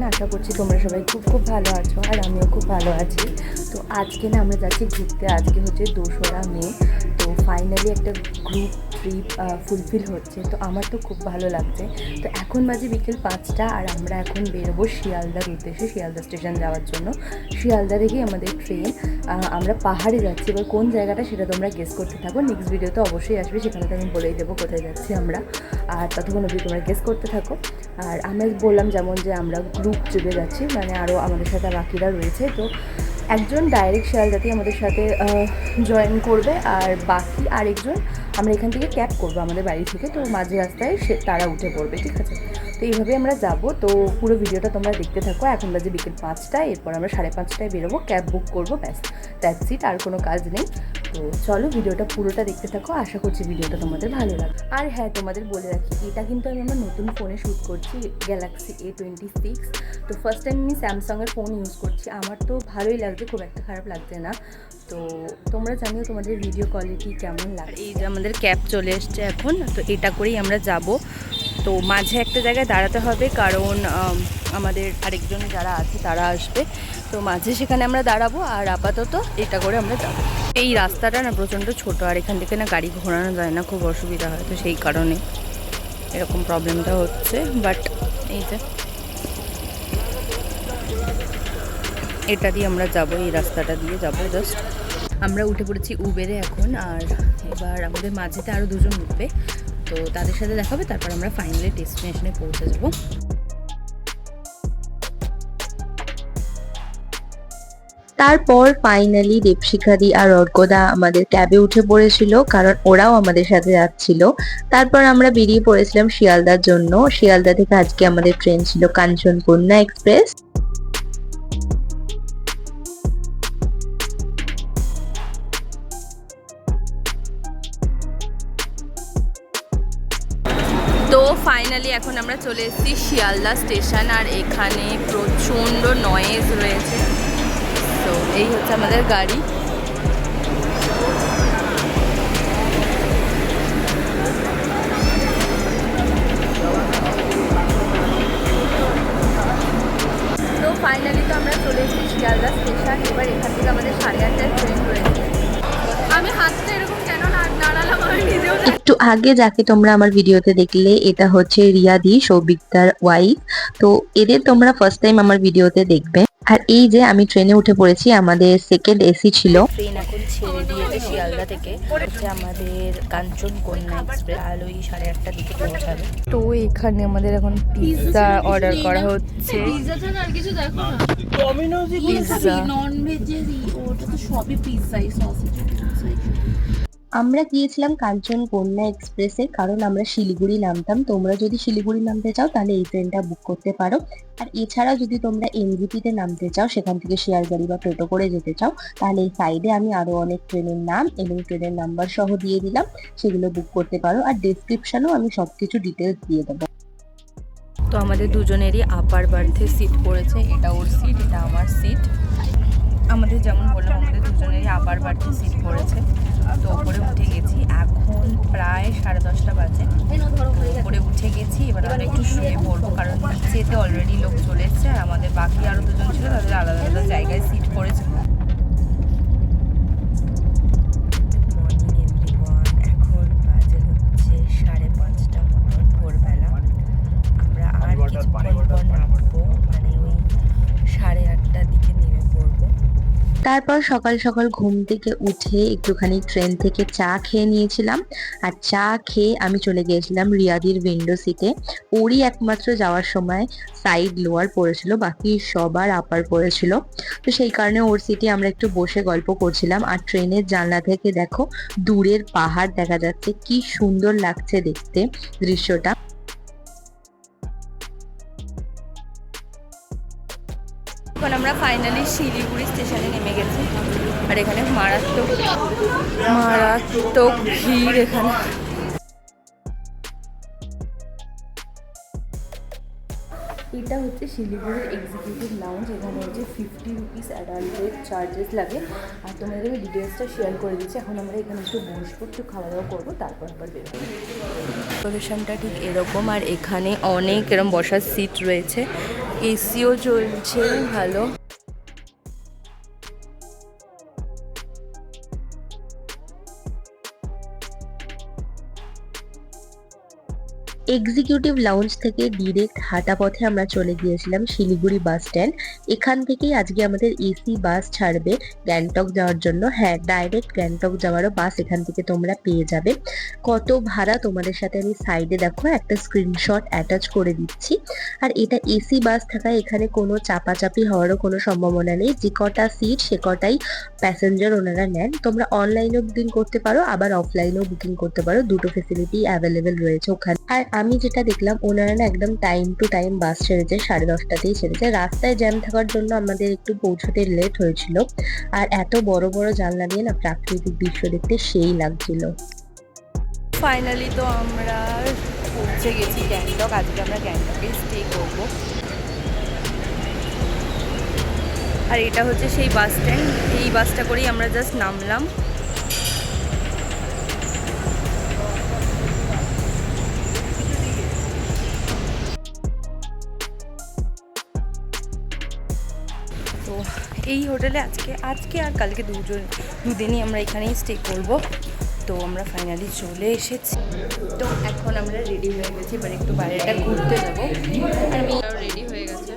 Everyone, আশা করছি তোমরা সবাই খুব খুব ভালো আছো আর আমিও খুব ভালো আছি। তো আজকে না আমরা যাচ্ছি ঘুরতে। আজকে হচ্ছে 2রা মে। তো ফাইনালি একটা গ্রুপ ট্রিপ ফুলফিল হচ্ছে, তো আমার তো খুব ভালো লাগছে। তো এখন বাজে বিকেল 5টা আর আমরা এখন বেরোবো শিয়ালদার উদ্দেশ্যে, শিয়ালদা স্টেশন যাওয়ার জন্য। শিয়ালদা থেকেই আমাদের ট্রেন। আমরা পাহাড়ে যাচ্ছি, এবার কোন জায়গাটা সেটা তোমরা গেস করতে থাকো। নেক্সট ভিডিও তো অবশ্যই আসবে, সেখানে তো আমি বলেই দেবো কোথায় যাচ্ছি আমরা। আর ততক্ষণ অবধি তোমরা গেস করতে থাকো। আর আমি বললাম যেমন যে আমরা গ্রুপ ট্রিপে যাচ্ছি, মানে আরও আমাদের সাথে বাকিরা রয়েছে। তো একজন ডাইরেক্ট শিয়ালদাতেই আমাদের সাথে জয়েন করবে, আর বাকি আরেকজন আমরা এখান থেকে ক্যাব করবো আমাদের বাড়ি থেকে। তো মাঝে রাস্তায় তারা উঠে পড়বে, ঠিক আছে? তো এইভাবে আমরা যাব। তো পুরো ভিডিওটা তোমরা দেখতে থাকো। এখন বাজে বিকেল 5টা, এরপর আমরা 5:30টায় বেরোবো, ক্যাব বুক করবো, ব্যাস দ্যাটস ইট, আর কোনো কাজ নেই। তো চলো ভিডিওটা পুরোটা দেখতে থাকো, আশা করছি ভিডিওটা তোমাদের ভালো লাগবে। আর হ্যাঁ, তোমাদের বলে রাখি, এটা কিন্তু আমি আমার নতুন ফোনে শ্যুট করছি, গ্যালাক্সি A26। তো ফার্স্ট টাইম আমি স্যামসাংয়ের ফোন ইউজ করছি। আমার তো ভালোই লাগছে, খুব একটা খারাপ লাগছে না। তো তোমরা জানিও তোমাদের ভিডিও কোয়ালিটি কেমন লাগে। এই যে আমাদের ক্যাব চলে এসছে এখন, তো এটা করেই আমরা যাব। তো মাঝে একটা জায়গায় দাঁড়াতে হবে, কারণ আমাদের আরেকজন যারা আছে তারা আসবে। তো মাঝে সেখানে আমরা দাঁড়াবো, আর আপাতত এটা করে আমরা যাবো। এই রাস্তাটা না প্রচণ্ড ছোট, আর এখান থেকে না গাড়ি ঘোরানো যায় না, খুব অসুবিধা হয়। তো সেই কারণে এরকম প্রবলেমটা হচ্ছে। বাট এই যে এটা দিয়ে আমরা যাব, এই রাস্তাটা দিয়ে যাব। জাস্ট আমরা উঠে পড়েছি উবেরে এখন, আর এবার আমাদের মাঝেতে আরও দুজন উঠবে, তো তাদের সাথে দেখাবে, তারপর আমরা ফাইনালি ডেস্টিনেশনে পৌঁছে যাব। তারপর ফাইনালি দীপশিখাদি আর অর্কদা আমাদের ক্যাবে উঠে পড়েছিল, কারণ ওরাও আমাদের সাথে যাচ্ছিল। তারপর আমরা বেরিয়ে পড়েছিলাম শিয়ালদার জন্য। শিয়ালদা থেকে আজকে আমাদের ট্রেন ছিল কাঞ্চনকন্যা এক্সপ্রেস। তো ফাইনালি এখন আমরা চলে এসেছি শিয়ালদা স্টেশন, আর এখানে প্রচণ্ড নয়েজ রয়েছে। তো এই হচ্ছে আমাদের গাড়ি। তো ফাইনালি তো আমরা চলে এসেছি শিয়ালদা স্টেশন। এবার এখান থেকে আমাদের 8:30টায় ট্রেন রয়েছে। আমি হাতটা এরকম কেন নাড়ালাম আমি নিজেও। একটু আগে যাকে তোমরা আমার ভিডিওতে দেখলে, এটা হচ্ছে রিয়াদি, সৌভিকদার ওয়াইফ। তো এদের তোমরা ফার্স্ট টাইম আমার ভিডিওতে দেখবে। আর এই যে আমি ট্রেনে উঠে পড়েছি, আমাদের সেকেন্ড এসি ছিল। ট্রেন এখন ছেড়ে দিয়েছে শিয়ালদা থেকে, হচ্ছে আমাদের কাঞ্চনকন্যা এক্সপ্রেস, আর ওই 8:30টার দিকে পৌঁছাবে। তো এখানে আমাদের এখন পিৎজা অর্ডার করা হচ্ছে। পিৎজা আর কিছু দেখো না, পিৎজা নন ভেজের ওটা তো সবই পিৎজাই, সসেজ। আমরা গিয়েছিলাম কাঞ্চনকন্যা এক্সপ্রেসে, কারণ আমরা শিলিগুড়ি নামতাম। তোমরা যদি শিলিগুড়ি নামতে চাও তাহলে এই ট্রেনটা বুক করতে পারো। আর এছাড়াও যদি তোমরা এনজিপিতে নামতে চাও, সেখান থেকে শেয়ার গাড়ি বা টোটো করে যেতে চাও, তাহলে এই সাইডে আমি আরো অনেক ট্রেনের নাম এবং ট্রেনের নাম্বার সহ দিয়ে দিলাম, সেগুলো বুক করতে পারো। আর ডেসক্রিপশনেও আমি সবকিছু ডিটেলস দিয়ে দেবো। তো আমাদের দুজনেরই আপার বার্থে সিট পড়েছে, এটা ওর সিট, এটা আমার সিট। আমাদের যেমন বললাম, আমাদের দুজনেরই আপার বার্থে সিট পড়েছে। তো ওপরে উঠে গেছি, এখন প্রায় 10:30 বাজে। ওপরে উঠে গেছি, এবার আমরা একটু শুয়ে পড়বো, কারণ নিচেতে অলরেডি লোক চলে এসছে, আর আমাদের বাকি আরও দুজন ছিল, তাদের আলাদা আলাদা জায়গায় সিট পড়েছে। এখন বাজে হচ্ছে 5:30 মতন ভোরবেলা। আমরা আর কিছুক্ষণ পর নামবো, মানে ওই 8:30টার দিকে নেমে পড়বো। তারপর সকাল সকাল ঘুম থেকে উঠে একটুখানি ট্রেন থেকে চা খেয়ে নিয়েছিলাম। আর চা খেয়ে আমি চলে গিয়েছিলাম রিয়াদির উইন্ডো সিটে। ওরই একমাত্র যাওয়ার সময় সাইড লোয়ার পড়েছিল, বাকি সবার আপার পড়েছিল। তো সেই কারণে ওর সিটে আমরা একটু বসে গল্প করছিলাম। আর ট্রেনের জানলা থেকে দেখো দূরের পাহাড় দেখা যাচ্ছে, কি সুন্দর লাগছে দেখতে দৃশ্যটা। এখন আমরা ফাইনালি শিলিগুড়ি স্টেশনে নেমে গেছি, আর এখানে মারাত্মক ভিড় এখানে। এটা হচ্ছে শিলিগুড়ির এক্সিকিউটিভ লাউঞ্জ। এখানে হচ্ছে 50 রুপিস অ্যাডাল্টের চার্জেস লাগে। আর তোমাদের আমি ডিটেলসটা শেয়ার করে দিচ্ছি। এখন আমরা এখানে একটু বসবো, একটু খাওয়া দাওয়া করবো, তারপর আবার বেরোবো। ডেকোরেশনটা ঠিক এরকম। আর এখানে অনেক এরকম বসার সিট রয়েছে, এসিও চলছে ভালো। এক্সিকিউটিভ লাউঞ্জ থেকে ডিরেক্ট হাঁটা পথে আমরা চলে গিয়েছিলাম শিলিগুড়ি বাস স্ট্যান্ড। এখান থেকেই আজকে আমাদের এসি বাস ছাড়বে গ্যাংটক যাওয়ার জন্য। হ্যাঁ, ডাইরেক্ট গ্যাংটক যাওয়ারও বাস এখান থেকে তোমরা পেয়ে যাবে। কত ভাড়া তোমাদের সাথে আমি সাইডে দেখো একটা স্ক্রিনশট অ্যাটাচ করে দিচ্ছি। আর এটা এসি বাস থাকায় এখানে কোনো চাপাচাপি হওয়ারও কোনো সম্ভাবনা নেই। যে কটা সিট সে কটাই প্যাসেঞ্জার ওনারা নেন। তোমরা অনলাইনেও বুকিং করতে পারো, আবার অফলাইনেও বুকিং করতে পারো। দুটো ফেসিলিটি অ্যাভেলেবেল রয়েছে ওখানে। আর আমি যেটা দেখলাম, ওনারা না একদম টাইম টু টাইম বাস ছেড়েছে, 10:30তেই ছেড়েছে। রাস্তায় জ্যাম থাকার জন্য আমাদের একটু পৌঁছতে লেট হয়েছিল। আর এত বড় বড় জানলা দিয়ে না প্রাকৃতিক দৃশ্য দেখতে সেই লাগছিল। ফাইনালি তো আমরা পৌঁছে গেছি গ্যাংটক। আজকে আমরা গ্যাংটকে স্টে করব। আর এটা হচ্ছে সেই বাস স্ট্যান্ড। এই বাসটা করেই আমরা জাস্ট নামলাম। তো এই হোটেলে আজকে আর কালকে দুদিনই আমরা এখানেই স্টে করব। তো আমরা ফাইনালি চলে এসেছি। তো এখন আমরা রেডি হয়ে গেছি, এবার একটু বাইরেটা ঘুরতে যাবো। আর আমি রেডি হয়ে গেছে।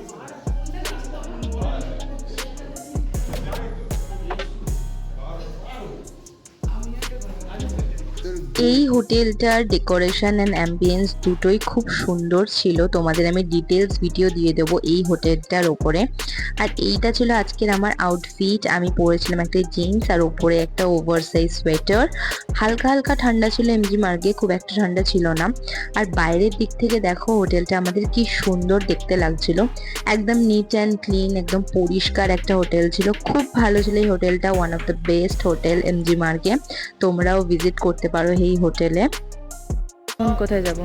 এই হোটেলটার ডেকোরেশন অ্যান্ড অ্যাম্বিয়েন্স দুটোই খুব সুন্দর ছিল। তোমাদের আমি ডিটেলস ভিডিও দিয়ে দেবো এই হোটেলটার ওপরে। আর এইটা ছিল আজকের আমার আউটফিট। আমি পরেছিলাম একটা জিন্স আর ওপরে একটা ওভারসাইজ সোয়েটার। হালকা হালকা ঠান্ডা ছিল এমজি মার্গে, খুব একটা ঠান্ডা ছিল না। আর বাইরের দিক থেকে দেখো হোটেলটা আমাদের কি সুন্দর দেখতে লাগছিল। একদম নিট অ্যান্ড ক্লিন, একদম পরিষ্কার একটা হোটেল ছিল। খুব ভালো ছিল এই হোটেলটা, one of the best hotel MG মার্গে। তোমরাও ভিজিট করতে পারো এই হোটেলে। কোথায় যাব?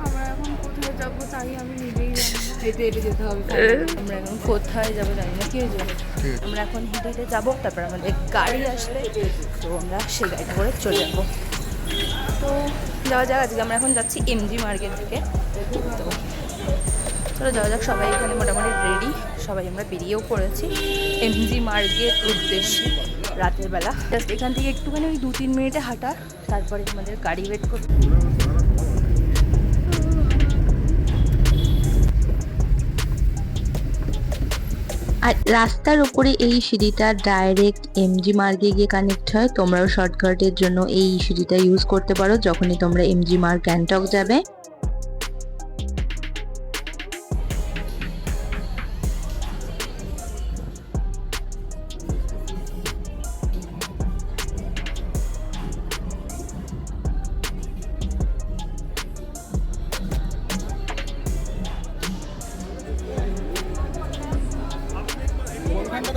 আমরা এখন কোথায় যাবো তাই আমি নিজেই জানি না। হেঁটে হেঁটে যেতে হবে। আমরা এখন কোথায় যাবো জানি না, কি হয়েছে? আমরা এখন হেঁটে হেঁটে যাবো, তারপর আমাদের গাড়ি আসবে, তো আমরা সেই গাড়িটা করে চলে যাবো। তো যাওয়া যাক। আজকে আমরা এখন যাচ্ছি এমজি মার্কেট থেকে। তো চলো যাওয়া যাক। সবাই এখানে মোটামুটি রেডি, সবাই আমরা বেরিয়েও পড়েছি এমজি মার্কেট উদ্দেশ্যে রাতের বেলা। জাস্ট এখান থেকে একটুখানি ওই 2-3 মিনিটে হাঁটা, তারপরে আমাদের গাড়ি ওয়েট করতে। আর রাস্তার উপরে এই সিঁড়িটা ডাইরেক্ট এমজি মার্গে গিয়ে কানেক্ট হয়। তোমরাও শর্টকাটের জন্য এই সিঁড়িটা ইউজ করতে পারো যখনই তোমরা এমজি মার্গ গ্যাংটক যাবে।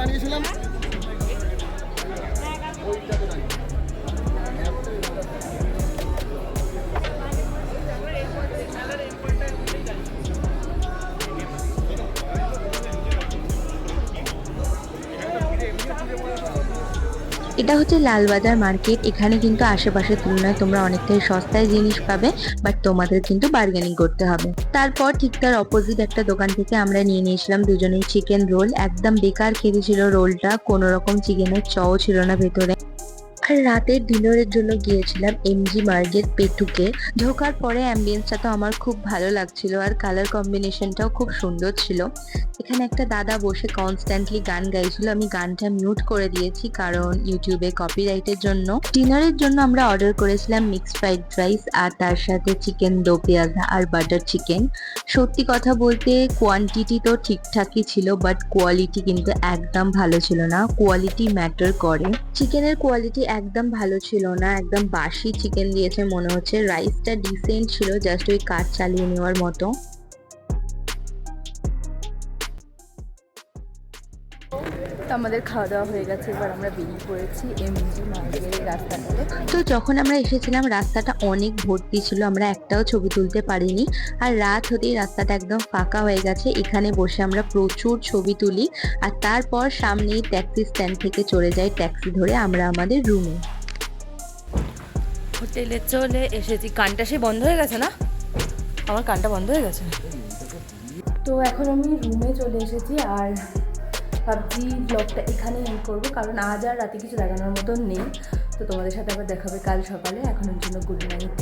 দাঁড়িয়েছিলাম এটা হচ্ছে লালবাজার মার্কেট। এখানে কিন্তু আশেপাশের তুলনায় তোমরা অনেকটাই সস্তায় জিনিস পাবে, বাট তোমাদের কিন্তু বার্গেনিং করতে হবে। তারপর ঠিক তার অপোজিট একটা দোকান থেকে আমরা নিয়ে নিয়েছিলাম দুজনেই চিকেন রোল। একদম বেকার খেতে ছিল রোলটা, কোনো রকম চিকেনের চও ছিল না ভেতরে। আর রাতের ডিনারের জন্য গিয়েছিলাম এমজি মার্গের পেটুকে। ঢোকার পরে অ্যাম্বিয়েন্সটা তো আমার খুব ভালো লাগছিল, আর কালার কম্বিনেশনটাও খুব সুন্দর ছিল। এখানে একটা দাদা বসে কনস্ট্যান্টলি গান গাইছিল। আমি গানটা মিউট করে দিয়েছি কারণ ইউটিউবে কপিরাইটের জন্য। ডিনারের জন্য আমরা অর্ডার করেছিলাম মিক্সড ফ্রাইড রাইস আর তার সাথে চিকেন দো পেঁয়াজা আর বাটার চিকেন। সত্যি কথা বলতে কোয়ান্টিটি তো ঠিকঠাকই ছিল, বাট কোয়ালিটি কিন্তু একদম ভালো ছিল না। কোয়ালিটি ম্যাটার করে। চিকেনের কোয়ালিটি একদম ভালো ছিল না, একদম বাসি চিকেন দিয়েছে মনে হচ্ছে। রাইসটা ডিসেন্ট ছিল, জাস্ট ওই কাজ চালিয়ে নেওয়ার মতো। তো আমাদের খাওয়া দাওয়া হয়ে গেছে, এবার আমরা বেরিয়ে পড়েছি এমজি মার্গের এই রাস্তাটাতে। তো যখন আমরা এসেছিলাম রাস্তাটা অনেক ভর্তি ছিল, আমরা একটাও ছবি তুলতে পারিনি। আর রাত হতেই রাস্তাটা একদম ফাঁকা হয়ে গেছে, এখানে বসে আমরা প্রচুর ছবি তুলি। আর তারপর সামনেই ট্যাক্সি স্ট্যান্ড থেকে চলে যাই ট্যাক্সি ধরে আমরা আমাদের রুমে। হোটেলে চলে এসেছি। কানটা সে বন্ধ হয়ে গেছে না? আমার কানটা বন্ধ হয়ে গেছে। তো এখন আমি রুমে চলে এসেছি আর ভাবছি ব্লগটা এখানেই এন্ড করবো, কারণ আজ আর রাতে কিছু দেখানোর মতন নেই। তো তোমাদের সাথে আবার দেখাবে কাল সকালে। এখনের জন্য গুড নাইট।